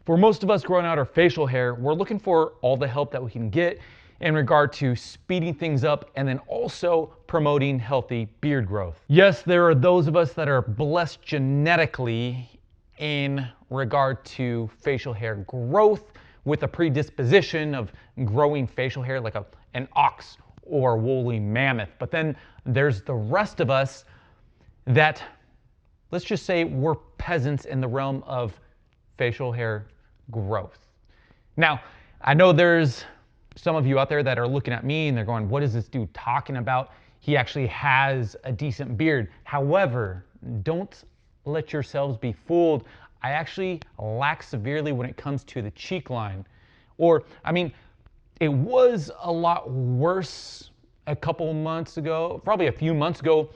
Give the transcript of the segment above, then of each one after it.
For most of us growing out our facial hair, we're looking for all the help that we can get in regard to speeding things up and then also promoting healthy beard growth. Yes, there are those of us that are blessed genetically in regard to facial hair growth with a predisposition of growing facial hair like an ox or a woolly mammoth. But then there's the rest of us that, let's just say, we're peasants in the realm of facial hair growth. Now, I know there's some of you out there that are looking at me and they're going, what is this dude talking about? He actually has a decent beard. However, don't let yourselves be fooled. I actually lack severely when it comes to the cheek line. Or, I mean, it was a lot worse a couple months ago, probably a few months ago,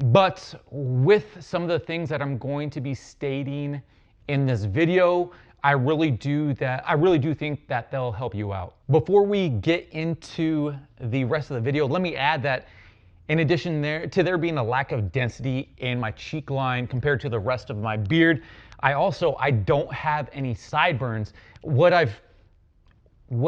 but with some of the things that I'm going to be stating in this video, I really do think that they'll help you out. Before we get into the rest of the video, let me add that in addition to there being a lack of density in my cheek line compared to the rest of my beard, I don't have any sideburns. What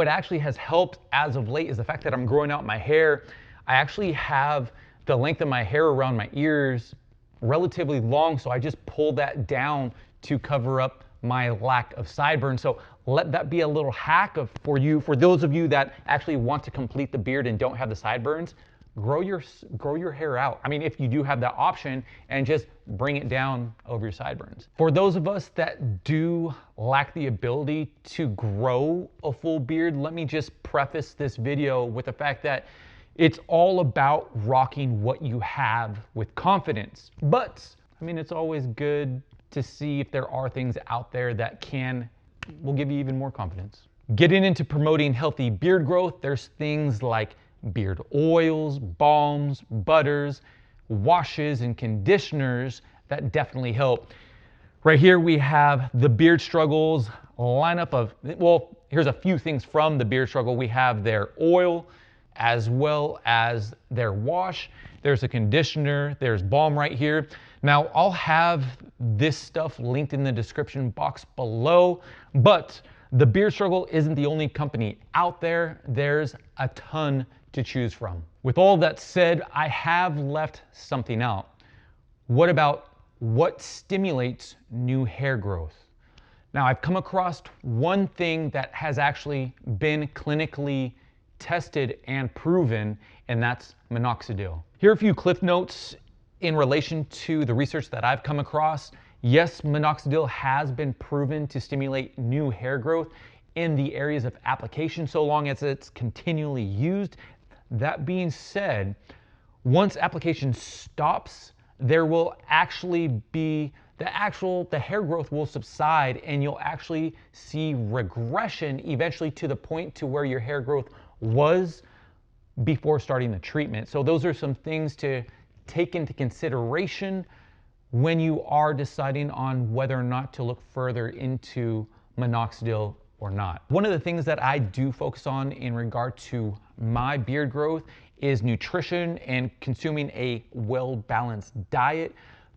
actually has helped as of late is the fact that I'm growing out my hair. I actually have the length of my hair around my ears relatively long, so I just pull that down to cover up my lack of sideburns. So let that be a little hack for those of you that actually want to complete the beard and don't have the sideburns. Grow your hair out. I mean, if you do have that option, and just bring it down over your sideburns. For those of us that do lack the ability to grow a full beard, let me just preface this video with the fact that it's all about rocking what you have with confidence. But, I mean, it's always good to see if there are things out there that will give you even more confidence. Getting into promoting healthy beard growth, there's things like beard oils, balms, butters, washes, and conditioners that definitely help. Right here we have the Beard Struggles lineup of, well, here's a few things from the Beard Struggle. We have their oil as well as their wash. There's a conditioner, there's balm right here. Now, I'll have this stuff linked in the description box below, but the Beard Struggle isn't the only company out there. There's a ton to choose from. With all that said, I have left something out. What stimulates new hair growth? Now, I've come across one thing that has actually been clinically tested and proven, and that's Minoxidil. Here are a few cliff notes in relation to the research that I've come across. Yes, Minoxidil has been proven to stimulate new hair growth in the areas of application so long as it's continually used. That being said, once application stops, there will actually be the hair growth will subside, and you'll actually see regression eventually to the point to where your hair growth was before starting the treatment. So those are some things to take into consideration when you are deciding on whether or not to look further into Minoxidil or not. One of the things that I do focus on in regard to my beard growth is nutrition and consuming a well-balanced diet.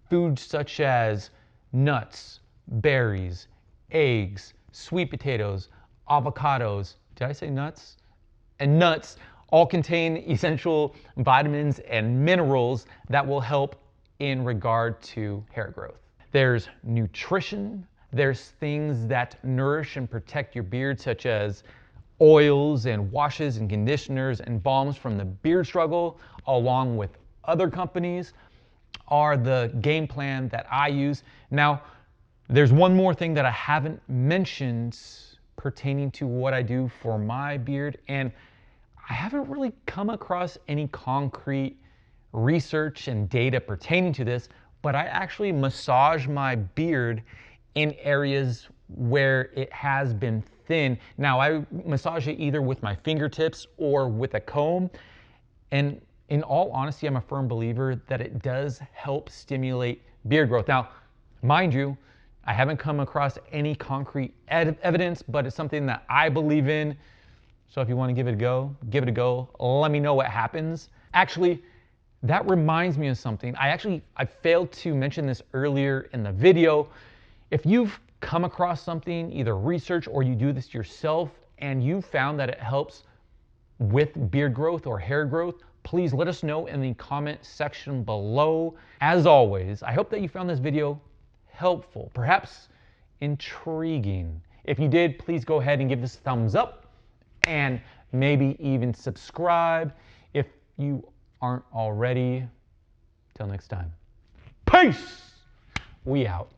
Foods such as nuts, berries, eggs, sweet potatoes, avocados, did I say nuts? And nuts all contain essential vitamins and minerals that will help in regard to hair growth. There's nutrition. There's things that nourish and protect your beard, such as oils and washes and conditioners and balms from the Beard Struggle, along with other companies, are the game plan that I use. Now, there's one more thing that I haven't mentioned pertaining to what I do for my beard, and I haven't really come across any concrete research and data pertaining to this, but I actually massage my beard in areas where it has been thin. Now, I massage it either with my fingertips or with a comb, and in all honesty, I'm a firm believer that it does help stimulate beard growth. Now, mind you, I haven't come across any concrete evidence, but it's something that I believe in. So if you want to give it a go, give it a go. Let me know what happens. Actually, that reminds me of something. I failed to mention this earlier in the video. If you've come across something, either research or you do this yourself, and you found that it helps with beard growth or hair growth, please let us know in the comment section below. As always, I hope that you found this video helpful, perhaps intriguing. If you did, please go ahead and give this a thumbs up and maybe even subscribe if you aren't already. Till next time. Peace! We out.